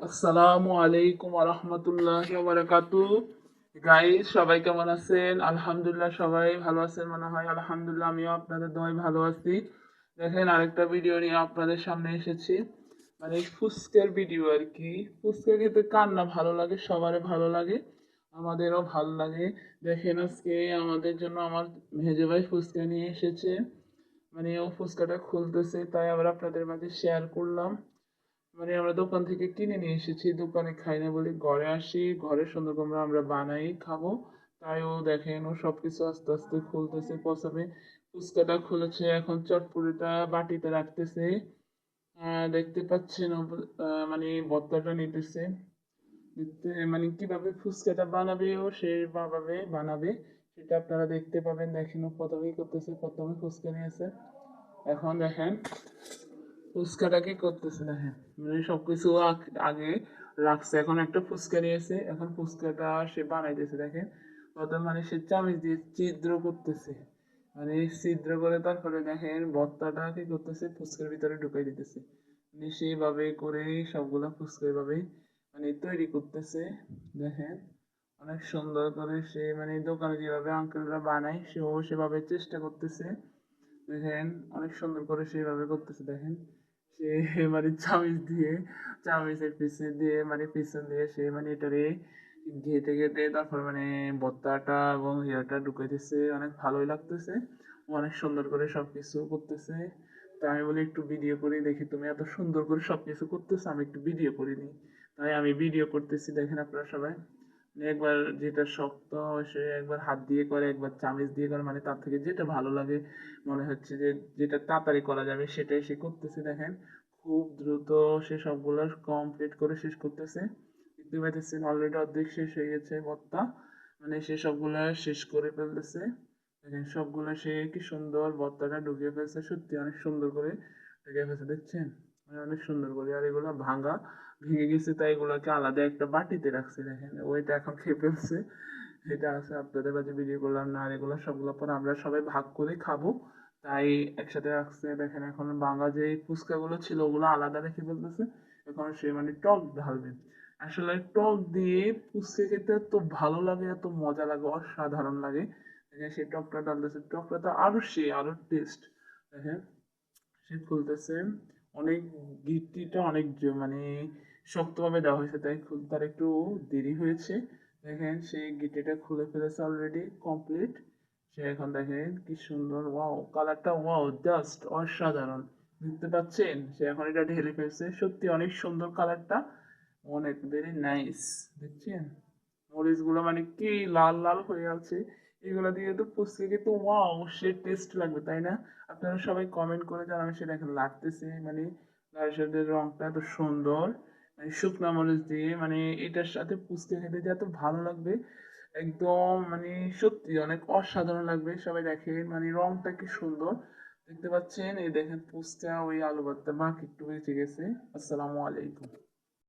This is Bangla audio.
আসসালামু আলাইকুম রহমতুল্লাহি ওয়া বারাকাতুহু। গাইস, সবাই কেমন আছেন? আলহামদুলিল্লাহ, সবাই ভালো আছেন মনে হয়। আলহামদুলিল্লাহ, আমিও আপনাদের দোয়ায় ভালো আছি। দেখেন, আরেকটা ভিডিও নিয়ে আপনাদের সামনে এসেছি। মানে ফুচকার ভিডিও আর কি। ফুচকা খেতে কার না ভালো লাগে? সবারই ভালো লাগে, আমাদেরও ভালো লাগে। দেখেন, আজকে আমাদের জন্য আমার মেজো ভাই ফুচকা নিয়ে এসেছে। মানে ও ফুচকাটা খুলতেছে, তাই আবার আপনাদের মাঝে শেয়ার করলাম। মানে আমরা দোকান থেকে কিনে নিয়ে এসেছি, দোকানে খাই না বলি ঘরে আসি, ঘরে সুন্দর করে আমরা বানাই খাবো। তাই ও দেখেন, ও সবকিছু আস্তে আস্তে খুলতেছে। প্রথমে ফুচকাটা খুলেছে, এখন চটপুরিটা বাটিতে রাখতেছে। দেখতে পাচ্ছেন মানে ভর্তাটা নিতেছে। মানে কিভাবে ফুচকাটা বানাবে ও সেভাবে বানাবে, সেটা আপনারা দেখতে পাবেন। দেখেন, ও প্রথমেই করতেছে, প্রথমে ফুচকা নিয়েছে। এখন দেখেন ফুচকাটা কি করতেছে, দেখেন মানে সবকিছু আগে রাখছে, এখন একটা ফুচকা নিয়েছে, এখন ফুচকাটা সে বানাইতেছে। দেখেন, প্রথম মানে সে চামচ দিয়ে ছিদ্র করতেছে, মানে ছিদ্র করে তারপরে দেখেন ভর্তাটা কি করতেছে, ফুচকার ভিতরে ঢুকাই দিতেছে। মানে সেইভাবে করে সবগুলা ফুচকা এভাবেই মানে তৈরি করতেছে। দেখেন, অনেক সুন্দর করে সে মানে দোকানে যেভাবে আঙ্কেলরা বানায় সেও সেভাবে চেষ্টা করতেছে। দেখেন, অনেক সুন্দর করে সেভাবে করতেছে। দেখেন, সে মানে চামিচের পিছনে দিয়ে মানে পিছন দিয়ে সে মানে এটারে ঘেটে ঘেটে তারপর মানে ভর্তাটা এবং ইয়েটা ঢুকাইতেছে। অনেক ভালোই লাগতেছে, ও অনেক সুন্দর করে সবকিছু করতেছে। তাই আমি বলি একটু ভিডিও করি, দেখি তুমি এত সুন্দর করে সবকিছু করতেছো, আমি একটু ভিডিও করে নিই। তাই আমি ভিডিও করতেছি। দেখেন আপনারা সবাই, মানে একবার যেটা শক্ত সে একবার হাত দিয়ে করে, একবার চামিচ দিয়ে করে, মানে তার থেকে যেটা ভালো লাগে মনে হচ্ছে যে যেটা তাড়াতাড়ি করা যাবে সেটাই সে করতেছে। দেখেন, খুব দ্রুত সে সবগুলো কমপ্লিট করে শেষ করতেছে। দেখতে পাইতেছেন অলরেডি অর্ধেক শেষ হয়ে গেছে ভর্তা, মানে সে সবগুলা শেষ করে ফেলতেছে। দেখেন, সবগুলা সে কি সুন্দর ভর্তাটা ঢুকিয়ে ফেলছে, সত্যি অনেক সুন্দর করে ঢুকিয়ে ফেলছে। দেখছেন, মানে অনেক সুন্দর করে। আর এগুলো ভেঙে গেছে, তাই এগুলোকে আলাদা একটা বাটিতে রাখছে। দেখেন, ওইটা এখন খেয়ে ফেলছে। এটা আছে, আপনাদের কাছে ভিডিও করলাম না। আর এগুলো সবগুলো পর আমরা সবাই ভাগ করে খাবো, তাই একসাথে রাখছে। দেখেন, এখন ভাঙা যে ফুচকাগুলো ছিল ওগুলো আলাদা রেখে ফেলতেছে। এখন সে মানে টক ঢালবে। আসলে টক দিয়ে ফুচকা খেতে এত ভালো লাগে, এত মজা লাগে, অসাধারণ লাগে। দেখেন, সে টকটা ঢালতেছে, টকটা তো আরো টেস্ট। দেখেন, সে খুলতেছে। অনেক গিট্টিটা অনেক মানে শক্তভাবে দেওয়া হয়েছে, তাই খুলতে আর একটু দেরি হয়েছে। দেখেন, সে গিট্টিটা খুলে ফেলেছে, অলরেডি কমপ্লিট। সে এখন দেখেন কি সুন্দর, ওয়াও কালারটা, ওয়াও জাস্ট অসাধারণ। দেখতে পাচ্ছেন, সে এখন এটা ঢেলে ফেলছে, সত্যি অনেক সুন্দর কালারটা, অনেক ভেরি নাইস। দেখছেন, মরিচগুলো মানে কি লাল লাল হয়ে আছে। এগুলো দিয়ে তো ফুচকা খেতে ওয়াও সে টেস্ট লাগবে, তাই না? আপনারা সবাই কমেন্ট করে জানাবেন। সেটা এখন লাগতেছে মানে লাল শাকের রংটা এত সুন্দর, মানে শুকনা মরিচ দিয়ে, মানে এটার সাথে ফুচকা খেতে যে এত ভালো লাগবে, একদম মানে সত্যি অনেক অসাধারণ লাগবে। সবাই দেখেন, মানে রংটা কি সুন্দর দেখতে পাচ্ছেন। এই দেখেন ফুচকা, ওই আলু ভর্তা বাকি একটু বেঁচে গেছে। আসসালামু আলাইকুম।